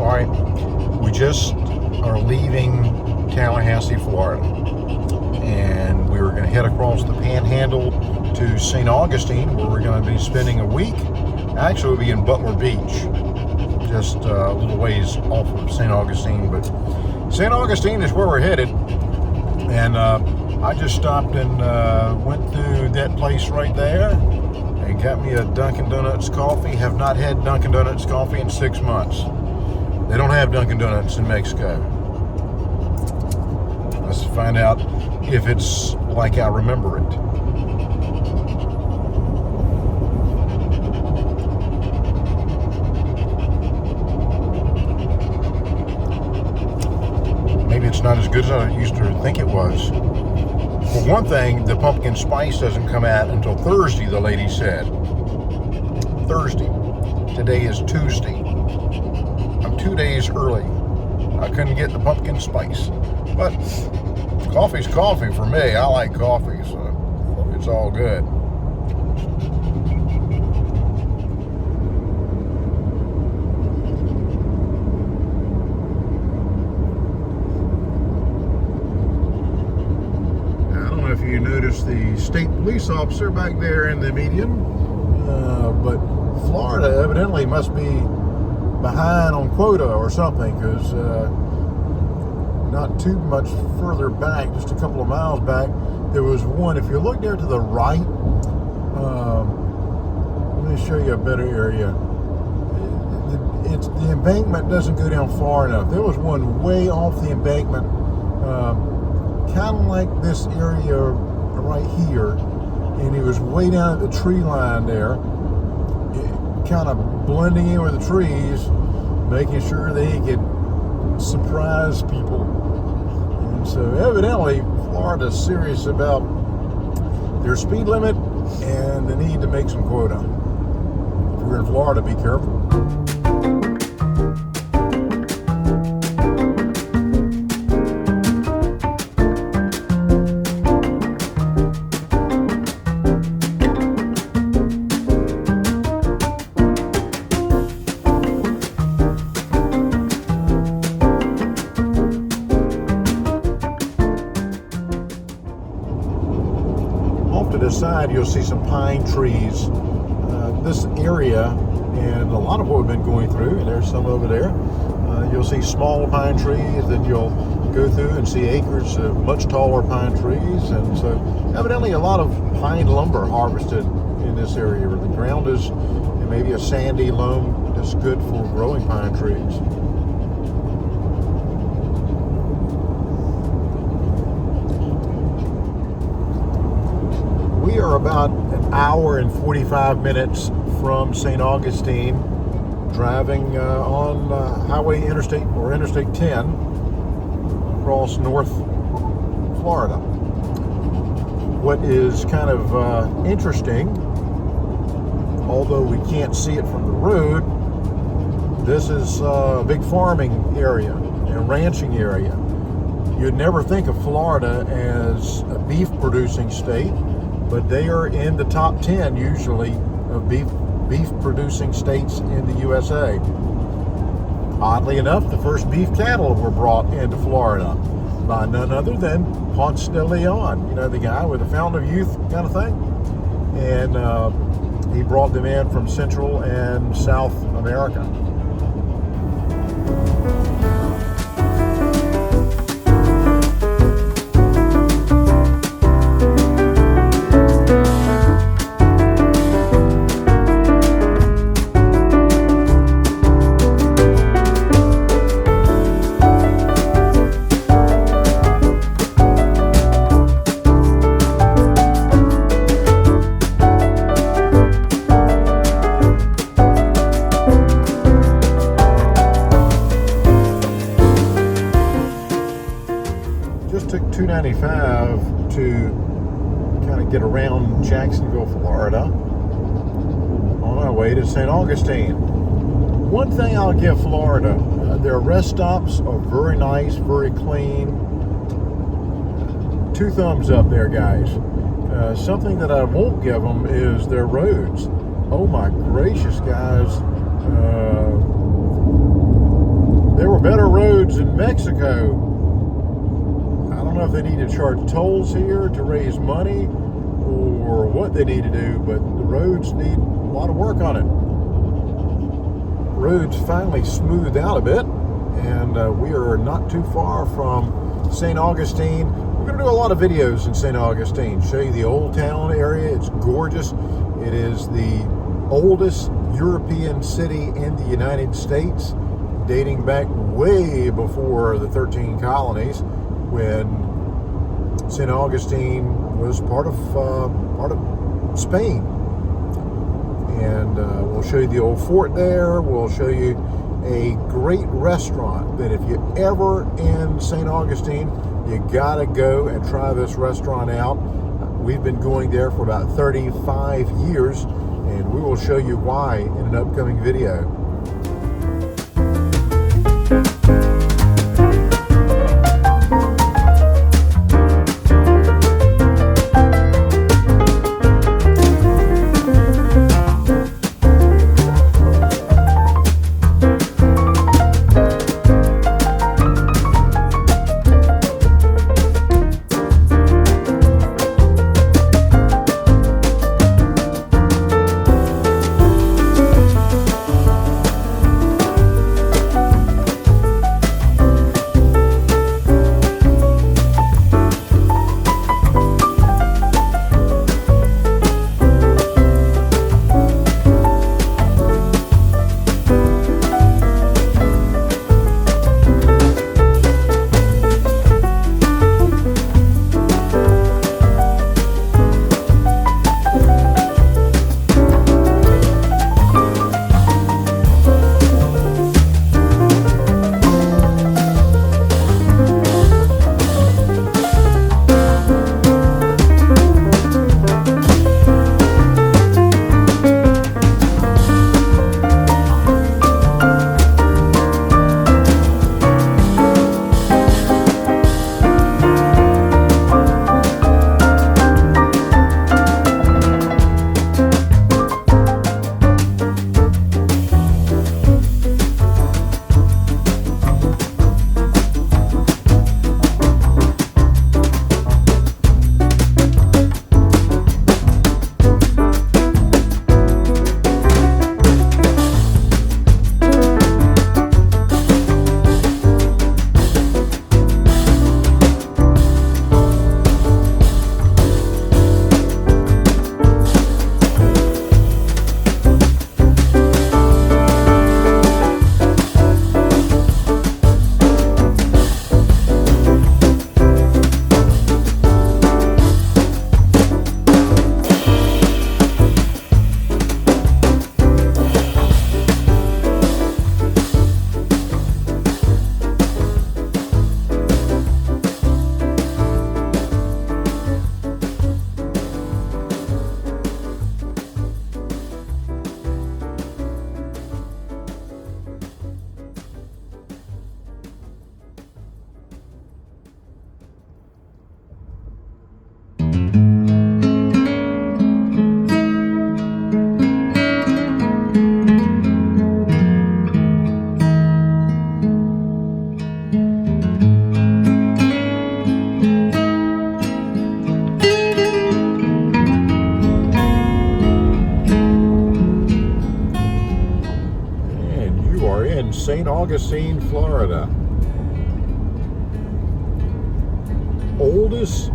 All right, we just are leaving Tallahassee, Florida, and we were going to head across the panhandle to St. Augustine, where we're going to be spending a week. Actually, we'll be in Butler Beach, just a little ways off of St. Augustine, but St. Augustine is where we're headed. And I just stopped and went through that place right there and got me a Dunkin' Donuts coffee. Have not had Dunkin' Donuts coffee in 6 months. They don't have Dunkin' Donuts in Mexico. Let's find out if it's like I remember it. Maybe it's not as good as I used to think it was. For one thing, the pumpkin spice doesn't come out until Thursday, the lady said. Thursday. Today is Tuesday. I'm 2 days early. I couldn't get the pumpkin spice. But coffee's coffee for me. I like coffee, so it's all good. If you notice the state police officer back there in the median, but Florida evidently must be behind on quota or something, because not too much further back, just a couple of miles back, there was one. If you look there to the right, let me show you a better area. The embankment doesn't go down far enough. There was one way off the embankment, kind of like this area right here, and he was way down at the tree line there, kind of blending in with the trees, making sure that he could surprise people. And so evidently Florida's serious about their speed limit and the need to make some quota. If you're in Florida, be careful. To the side, you'll see some pine trees. This area, and a lot of what we've been going through, and there's some over there, you'll see small pine trees, then you'll go through and see acres of much taller pine trees, and so evidently a lot of pine lumber harvested in this area. The ground is maybe a sandy loam that's good for growing pine trees. We are about an hour and 45 minutes from St. Augustine, driving on Interstate 10 across North Florida. What is kind of interesting, although we can't see it from the road, this is a big farming area and ranching area. You'd never think of Florida as a beef producing state, but they are in the top 10 usually of beef producing states in the USA. Oddly enough, the first beef cattle were brought into Florida by none other than Ponce de Leon, you know, the guy with the Fountain of Youth kind of thing. And he brought them in from Central and South America. Took 295 to kind of get around Jacksonville, Florida, on our way to St. Augustine. One thing I'll give Florida, their rest stops are very nice, very clean. 2 thumbs up there, guys. Something that I won't give them is their roads. Oh my gracious, guys. better roads in Mexico. I don't know if they need to charge tolls here to raise money or what they need to do, but the roads need a lot of work on it. Roads finally smoothed out a bit, and we are not too far from Saint Augustine. We're going to do a lot of videos in Saint Augustine, show you the old town area. It's gorgeous. It is the oldest European city in the United States, dating back way before the 13 colonies, when Saint Augustine was part of Spain. And we'll show you the old fort there. We'll show you a great restaurant that if you're ever in St. Augustine, you gotta go and try this restaurant out. We've been going there for about 35 years, and we will show you why in an upcoming video. Saint Augustine, Florida. Oldest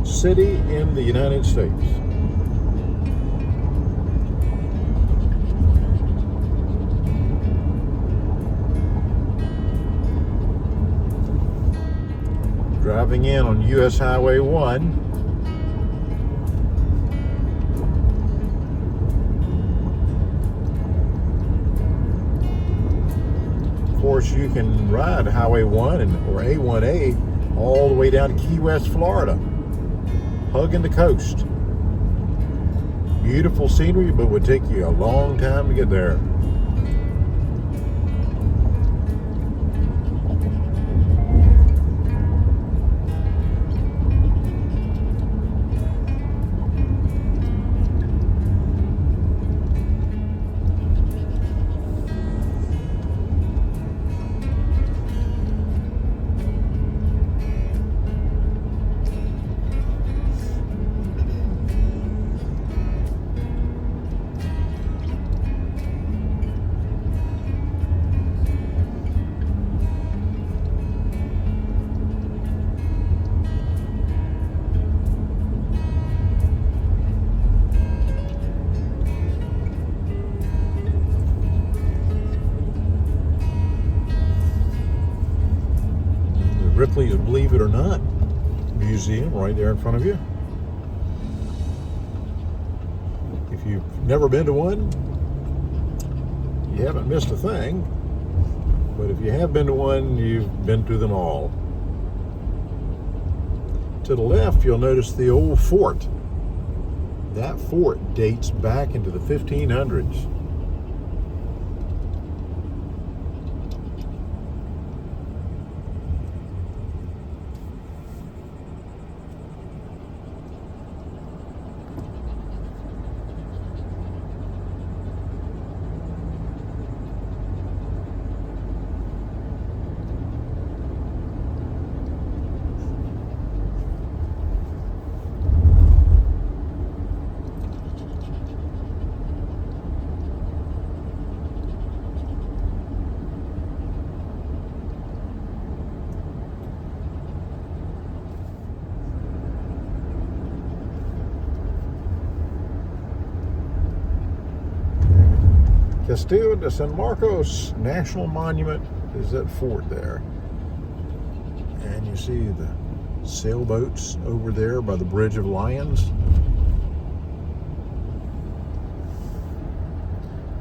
city in the United States. Driving in on US Highway 1. Of course, you can ride Highway 1 or A1A all the way down to Key West, Florida, hugging the coast. Beautiful scenery, but would take you a long time to get there. Ripley's Believe It or Not Museum right there in front of you. If you've never been to one, you haven't missed a thing. But if you have been to one, you've been to them all. To the left, you'll notice the old fort. That fort dates back into the 1500s. Castillo de San Marcos National Monument is that fort there. And you see the sailboats over there by the Bridge of Lions.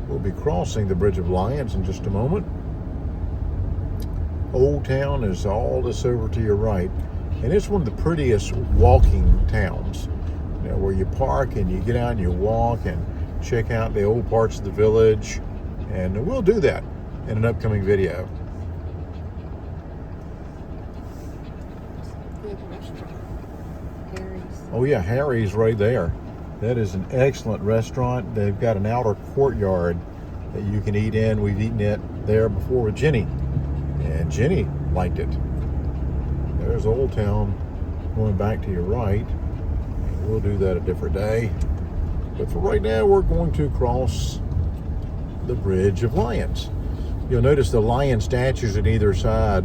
We'll be crossing the Bridge of Lions in just a moment. Old Town is all this over to your right. And it's one of the prettiest walking towns. You know, where you park and you get out and you walk and check out the old parts of the village, and we'll do that in an upcoming video. Good restaurant. Harry's. Oh yeah, Harry's right there. That is an excellent restaurant. They've got an outer courtyard that you can eat in. We've eaten it there before with Jenny, and Jenny liked it. There's Old Town going back to your right. We'll do that a different day. But for right now, we're going to cross the Bridge of Lions. You'll notice the lion statues at either side.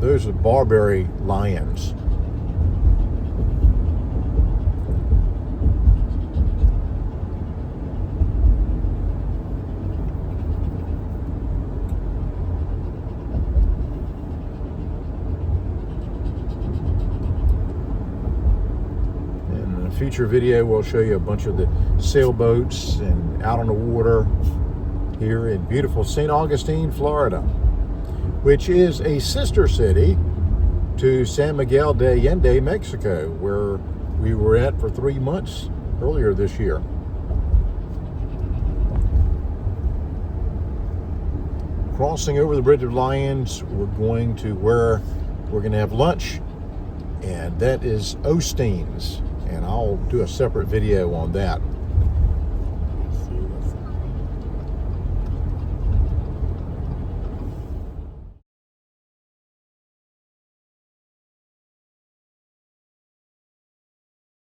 Those are Barbary lions. Future video, we'll show you a bunch of the sailboats and out on the water here in beautiful Saint Augustine, Florida, which is a sister city to San Miguel de Allende, Mexico, where we were at for 3 months earlier this year. Crossing over the Bridge of Lions, we're going to where we're going to have lunch, and that is Osteen's. And I'll do a separate video on that.